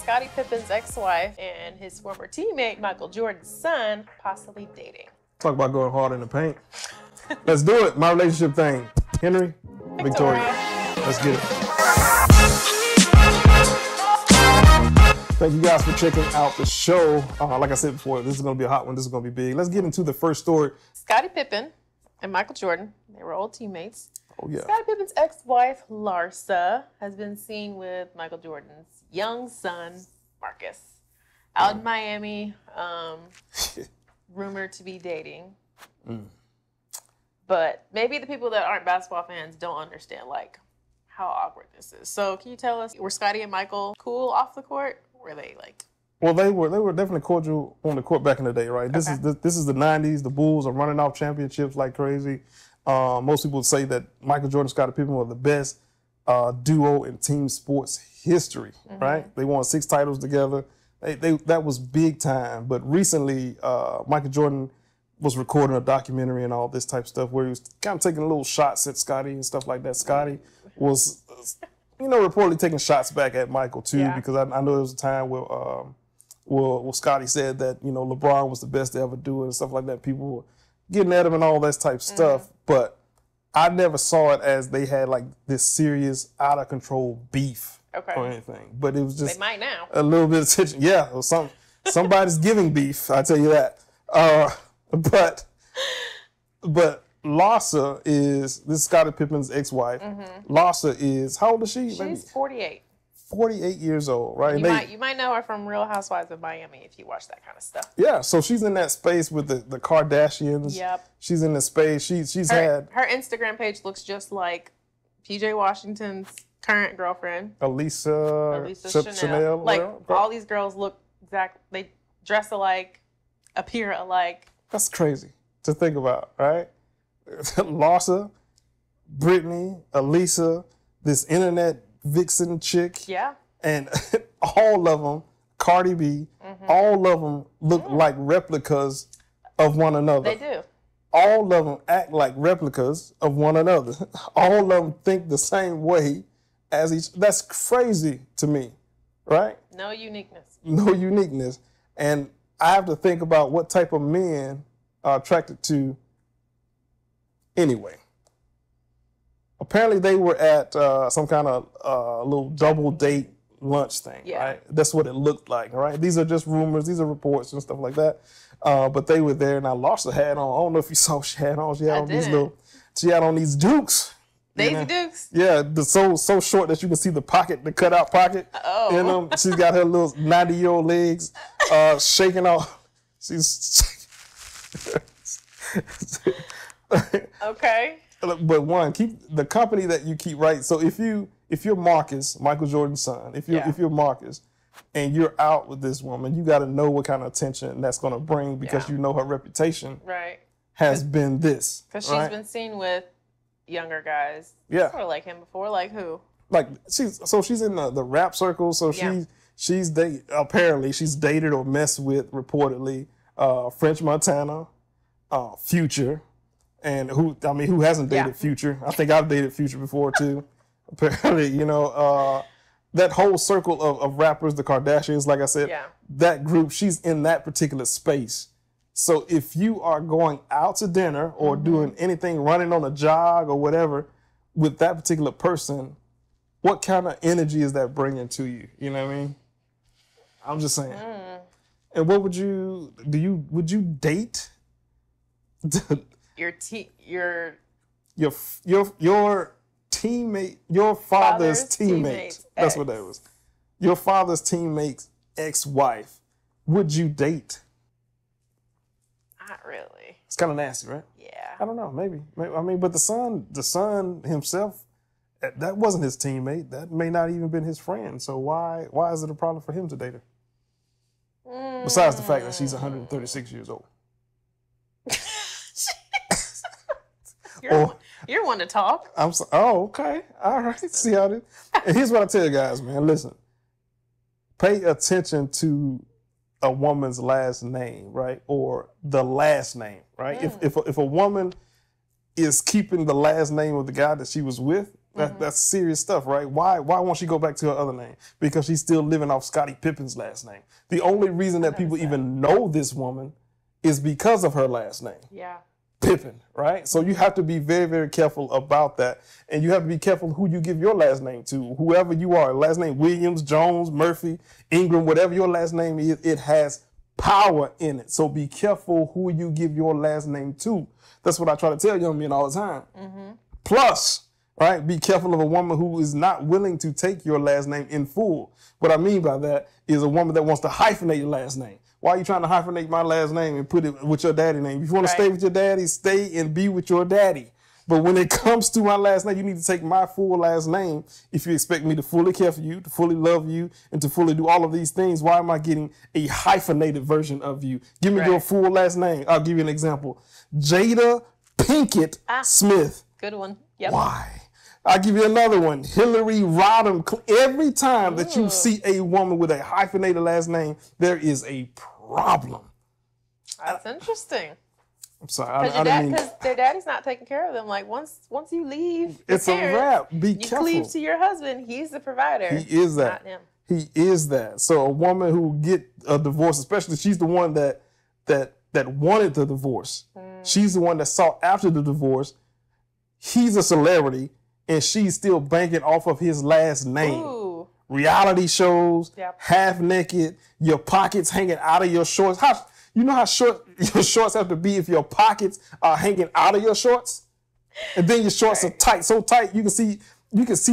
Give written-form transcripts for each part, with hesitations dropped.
Scottie Pippen's ex-wife and his former teammate, Michael Jordan's son, possibly dating. Talk about going hard in the paint. Let's do it. My relationship thing. Henry, Victoria. Let's get it. Thank you guys for checking out the show. Like I said before, this is going to be a hot one. This is going to be big. Let's get into the first story. Scottie Pippen and Michael Jordan, they were old teammates. Oh, yeah. Scottie Pippen's ex-wife, Larsa, has been seen with Michael Jordan's young son, Marcus, out in Miami, rumored to be dating. But maybe the people that aren't basketball fans don't understand, like, how awkward this is. So can you tell us, were Scottie and Michael cool off the court? Were they, like... Well, they were definitely cordial on the court back in the day, right? This is the 90s. The Bulls are running off championships like crazy. Most people would say that Michael Jordan and Scottie Pippen were the best duo in team sports history, right? They won 6 titles together. That was big time. But recently, Michael Jordan was recording a documentary and all this type of stuff where he was kind of taking little shots at Scottie and stuff like that. Scottie was, reportedly taking shots back at Michael too, because I know there was a time where Scottie said that, LeBron was the best to ever do it and stuff like that. People were getting at him and all that type of stuff. But I never saw it as they had like this serious, out of control beef or anything. But it was just they might now. A little bit of tension. Yeah, or somebody's giving beef, I tell you that. But Larsa this is Scottie Pippen's ex-wife. Larsa is, how old is she? She's 48. 48 years old, right? You might know her from Real Housewives of Miami if you watch that kind of stuff. Yeah, so she's in that space with the Kardashians. Yep. She's in the space. Her Instagram page looks just like PJ Washington's current girlfriend, Elisa Chanel. Like all these girls look they dress alike, appear alike. That's crazy to think about, right? Larsa, Brittany, Elisa, this internet vixen chick. Yeah. And all of them, Cardi B, all of them look like replicas of one another. They do. All of them act like replicas of one another. All of them think the same way as each. That's crazy to me, right? No uniqueness. No uniqueness. And I have to think about what type of men are attracted to anyway. Apparently they were at some kind of little double date lunch thing, right? That's what it looked like, right? These are just rumors. These are reports and stuff like that. But they were there. Now, Larsa had on, I don't know if you saw what she had on. She had on these Dukes. Daisy Dukes? Yeah, so short that you can see the pocket, the cutout pocket. Oh. She's got her little 90-year-old legs shaking off. Okay. But keep the company that you keep right. So if you're Marcus, Michael Jordan's son, if you're Marcus, and you're out with this woman, you got to know what kind of attention that's going to bring because you know her reputation has been this. Because she's been seen with younger guys. Yeah. Sort of like him before. Like who? Like she's in the rap circle. So apparently she's dated or messed with reportedly French Montana, Future. And who hasn't dated Future? I think I've dated Future before too. Apparently, that whole circle of rappers, the Kardashians, like I said, that group, she's in that particular space. So if you are going out to dinner or doing anything, running on a jog or whatever with that particular person, what kind of energy is that bringing to you? You know what I mean? I'm just saying. And what would you date? Your teammate, your father's teammate. That's what that was. Your father's teammate's ex-wife. Would you date? Not really. It's kind of nasty, right? Yeah. I don't know. Maybe. I mean, but the son himself, that wasn't his teammate. That may not even been his friend. So why is it a problem for him to date her? Besides the fact that she's 136 years old. You're one to talk. Okay. All right. See how it is. And here's what I tell you guys, man. Listen. Pay attention to a woman's last name, right? Or the last name, right? If a woman is keeping the last name of the guy that she was with, That's serious stuff, right? Why won't she go back to her other name? Because she's still living off Scottie Pippen's last name. The only reason that people even know this woman is because of her last name. Yeah. Pippen, right? So you have to be very, very careful about that. And you have to be careful who you give your last name to. Whoever you are, last name Williams, Jones, Murphy, Ingram, whatever your last name is, it has power in it. So be careful who you give your last name to. That's what I try to tell young men all the time. Plus, right, be careful of a woman who is not willing to take your last name in full. What I mean by that is a woman that wants to hyphenate your last name. Why are you trying to hyphenate my last name and put it with your daddy name? If you want to stay with your daddy, stay and be with your daddy. But when it comes to my last name, you need to take my full last name if you expect me to fully care for you, to fully love you, and to fully do all of these things. Why am I getting a hyphenated version of you? Give me your full last name. I'll give you an example. Jada Pinkett Smith. Good one. Yep. Why? I'll give you another one. Hillary Rodham. Every time that you see a woman with a hyphenated last name, there is a problem. That's interesting. I'm sorry. Because their daddy's not taking care of them. Like once you leave, it's a wrap. Be you careful. cleave to your husband. He's the provider. He is that. Not him. He is that. So a woman who get a divorce, especially she's the one that wanted the divorce. She's the one that sought after the divorce. He's a celebrity, and she's still banking off of his last name. Ooh. Reality shows, half naked, your pockets hanging out of your shorts. You know how short your shorts have to be if your pockets are hanging out of your shorts? And then your shorts are tight, so tight you can see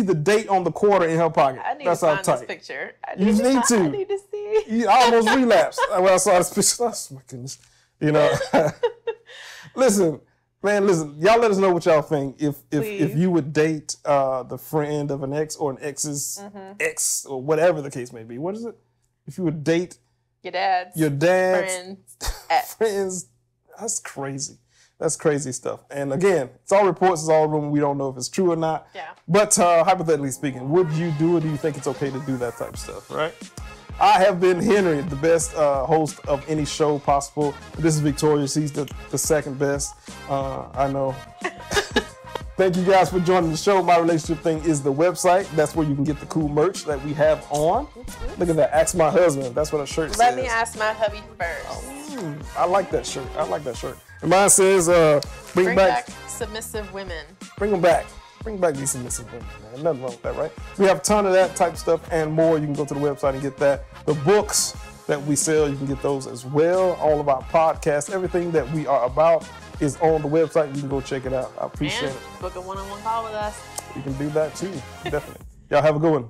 the date on the quarter in her pocket. I need That's to how find tight. this picture. I need to see. I almost relapsed when I saw this picture. Oh my goodness. You know. Listen, y'all let us know what y'all think. If you would date the friend of an ex or an ex's ex or whatever the case may be. What is it? If you would date your dad's friends, that's crazy. That's crazy stuff. And again, it's all reports, it's all rumor. We don't know if it's true or not. Yeah. But hypothetically speaking, would you do it? Do you think it's okay to do that type of stuff, right? I have been Henry, the best host of any show possible. This is Victoria. She's the second best. I know. Thank you guys for joining the show. My Relationship Thing is the website. That's where you can get the cool merch that we have on. Look at that. Ask my husband. That's what a shirt says. Let me ask my hubby first. I like that shirt. And mine says, bring back submissive women. Bring them back. Bring back these submissive women, man. Nothing wrong with that, right? We have a ton of that type of stuff and more. You can go to the website and get that. The books that we sell, you can get those as well. All of our podcasts, everything that we are about is on the website. You can go check it out. I appreciate it. Book a one-on-one call with us. You can do that too, definitely. Y'all have a good one.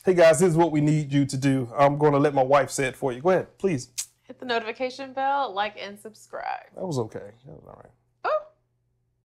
Hey guys, this is what we need you to do. I'm going to let my wife say it for you. Go ahead, please. Hit the notification bell, like, and subscribe. That was okay. That was all right.